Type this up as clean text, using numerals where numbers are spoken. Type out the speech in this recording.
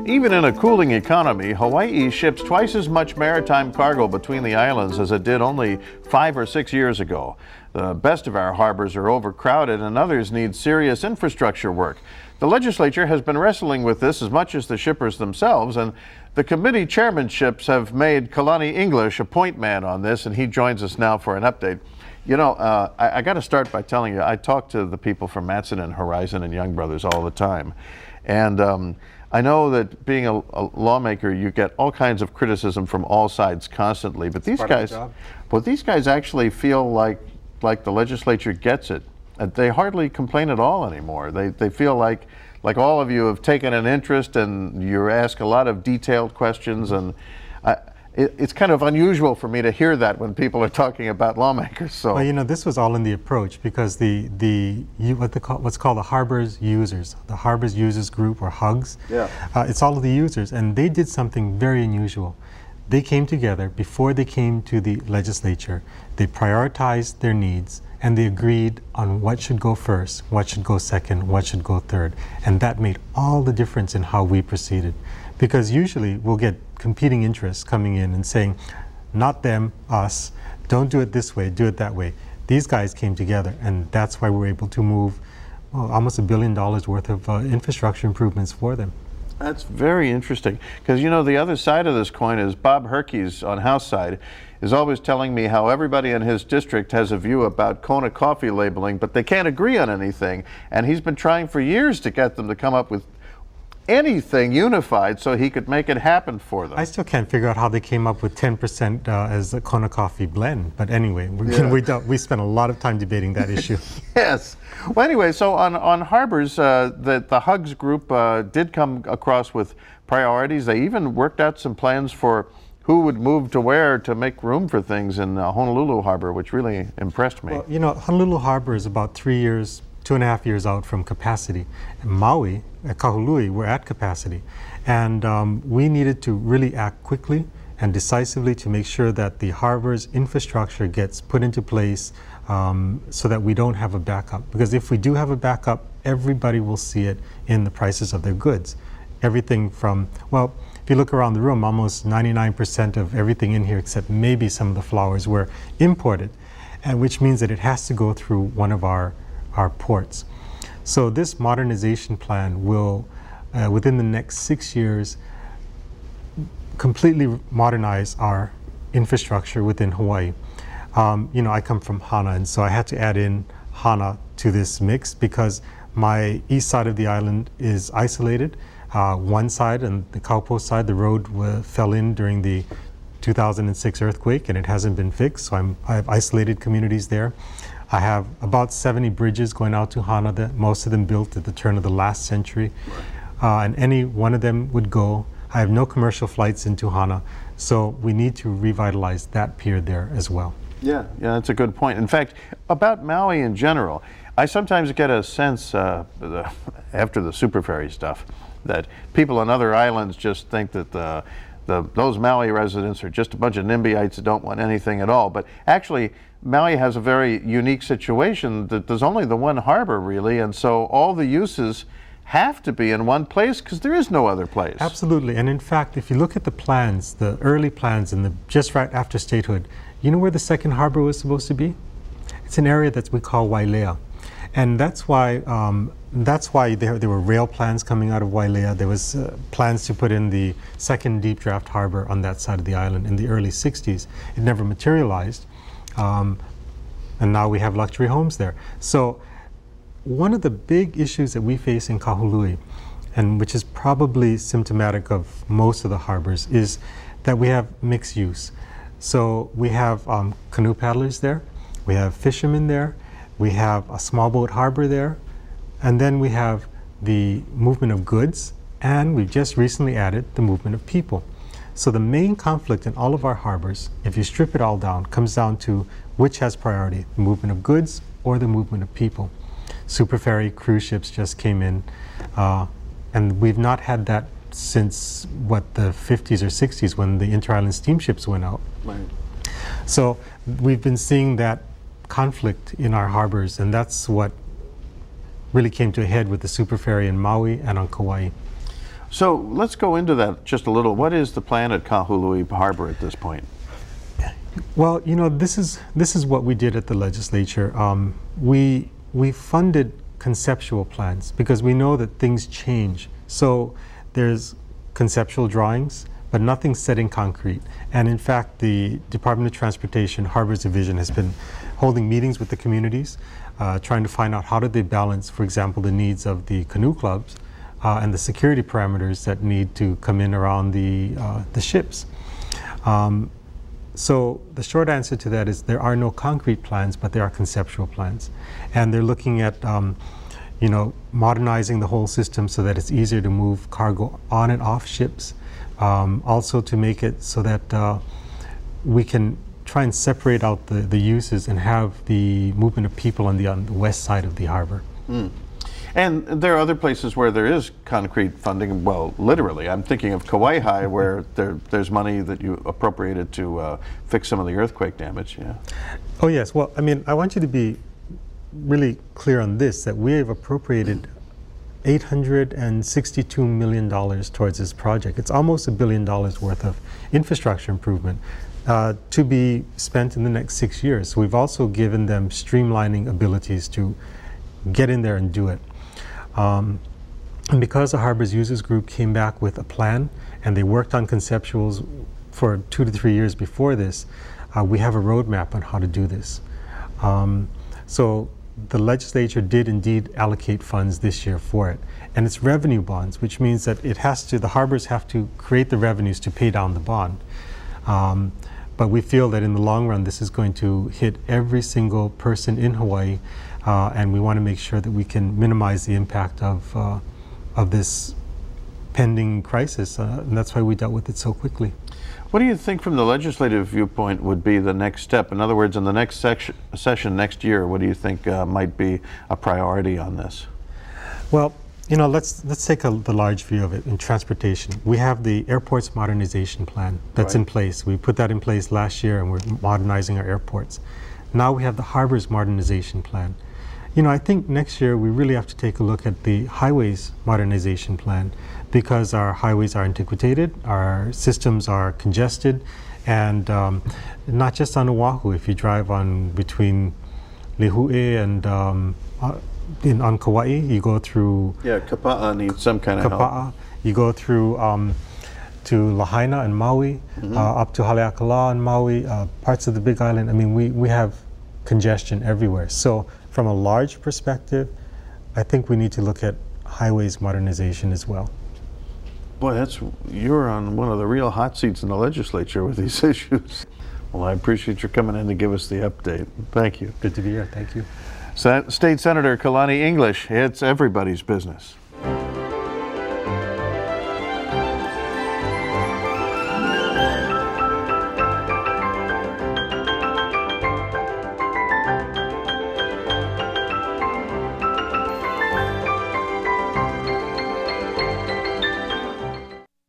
Even in a cooling economy, Hawaii ships twice as much maritime cargo between the islands as it did only 5 or 6 years ago. The best of our harbors are overcrowded and others need serious infrastructure work. The legislature has been wrestling with this as much as the shippers themselves, and the committee chairmanships have made Kalani English a point man on this, and he joins us now for an update. You know, I got to start by telling you, I talk to the people from Matson and Horizon and Young Brothers all the time. And I know that being a lawmaker, you get all kinds of criticism from all sides constantly. But these guys actually feel like the legislature gets it. They hardly complain at all anymore. They feel like all of you have taken an interest and you ask a lot of detailed questions. And it's kind of unusual for me to hear that when people are talking about lawmakers. So, well, you know, this was all in the approach because what's called the Harbors Users, the Harbors Users Group, or HUGs. Yeah. It's all of the users, and they did something very unusual. They came together before they came to the legislature. They prioritized their needs, and they agreed on what should go first, what should go second, what should go third. And that made all the difference in how we proceeded. Because usually we'll get competing interests coming in and saying, not them, us, don't do it this way, do it that way. These guys came together, and that's why we were able to move almost $1 billion worth of infrastructure improvements for them. That's very interesting, because you know the other side of this coin is Bob Herkes on House side is always telling me how everybody in his district has a view about Kona coffee labeling, but they can't agree on anything, and he's been trying for years to get them to come up with anything unified so he could make it happen for them. I still can't figure out how they came up with 10% as a Kona coffee blend, but anyway, we spent a lot of time debating that issue. Yes. Well, anyway, so on harbors, the HUGS group did come across with priorities. They even worked out some plans for who would move to where to make room for things in Honolulu Harbor, which really impressed me. Well, you know, Honolulu Harbor is about 2.5 years out from capacity. In Maui, at Kahului, we're at capacity. And we needed to really act quickly and decisively to make sure that the harbor's infrastructure gets put into place so that we don't have a backup. Because if we do have a backup, everybody will see it in the prices of their goods. Everything from, well, if you look around the room, almost 99% of everything in here, except maybe some of the flowers, were imported, and which means that it has to go through one of our ports. So this modernization plan will, within the next 6 years, completely modernize our infrastructure within Hawaii. You know, I come from Hana, and so I had to add in Hana to this mix because my east side of the island is isolated. One side, and the Kaupo side, the road fell in during the 2006 earthquake, and it hasn't been fixed, so I have isolated communities there. I have about 70 bridges going out to Hana, most of them built at the turn of the last century, and any one of them would go. I have no commercial flights into Hana, so we need to revitalize that pier there as well. Yeah, that's a good point. In fact, about Maui in general, I sometimes get a sense after the super ferry stuff that people on other islands just think that those Maui residents are just a bunch of NIMBYites that don't want anything at all. But actually, Maui has a very unique situation that there's only the one harbor really, and so all the uses have to be in one place because there is no other place. Absolutely, and in fact, if you look at the plans, the early plans just right after statehood, you know where the second harbor was supposed to be? It's an area that we call Wailea. And that's why there were rail plans coming out of Wailea. There was plans to put in the second deep draft harbor on that side of the island in the early 60s. It never materialized. And now we have luxury homes there. So one of the big issues that we face in Kahului, and which is probably symptomatic of most of the harbors, is that we have mixed use. So we have canoe paddlers there, we have fishermen there, we have a small boat harbor there, and then we have the movement of goods, and we've just recently added the movement of people. So the main conflict in all of our harbors, if you strip it all down, comes down to which has priority, the movement of goods or the movement of people. Super ferry cruise ships just came in, and we've not had that since, the 50s or 60s when the inter-island steamships went out. Right. So we've been seeing that conflict in our harbors, and that's what really came to a head with the super ferry in Maui and on Kauai. So let's go into that just a little. What is the plan at Kahului Harbor at this point? Well, you know, this is what we did at the legislature. We funded conceptual plans because we know that things change. So there's conceptual drawings, but nothing's set in concrete. And in fact, the Department of Transportation Harbors Division has been holding meetings with the communities, trying to find out how do they balance, for example, the needs of the canoe clubs and the security parameters that need to come in around the ships. So the short answer to that is there are no concrete plans, but there are conceptual plans. And they're looking at you know, modernizing the whole system so that it's easier to move cargo on and off ships. Also to make it so that we can try and separate out the uses and have the movement of people on the west side of the harbor. Mm. And there are other places where there is concrete funding, well, literally. I'm thinking of Kauai, where there's money that you appropriated to fix some of the earthquake damage, yeah. Oh yes, well, I mean, I want you to be really clear on this, that we have appropriated $862 million towards this project. It's almost $1 billion worth of infrastructure improvement to be spent in the next 6 years. So we've also given them streamlining abilities to get in there and do it. And because the Harbors Users Group came back with a plan and they worked on conceptuals for 2 to 3 years before this, we have a roadmap on how to do this. So the legislature did indeed allocate funds this year for it. And it's revenue bonds, which means that the harbors have to create the revenues to pay down the bond. But we feel that in the long run, this is going to hit every single person in Hawaii, and we want to make sure that we can minimize the impact of this pending crisis, and that's why we dealt with it so quickly. What do you think from the legislative viewpoint would be the next step? In other words, in the next session next year, what do you think might be a priority on this? Well, you know, let's take the large view of it in transportation. We have the airports modernization plan that's in place. We put that in place last year and we're modernizing our airports. Now we have the harbors modernization plan. You know, I think next year we really have to take a look at the highways modernization plan because our highways are antiquated, our systems are congested, and not just on Oahu. If you drive on between Lihue and on Kauai, you go through... Yeah, Kapa'a needs some kind of help. You go through to Lahaina and Maui, up to Haleakala and Maui, parts of the Big Island. I mean, we have congestion everywhere. So from a large perspective, I think we need to look at highways modernization as well. Boy, you're on one of the real hot seats in the legislature with these issues. Well, I appreciate your coming in to give us the update. Thank you. Good to be here. Thank you. State Senator Kalani English, it's everybody's business.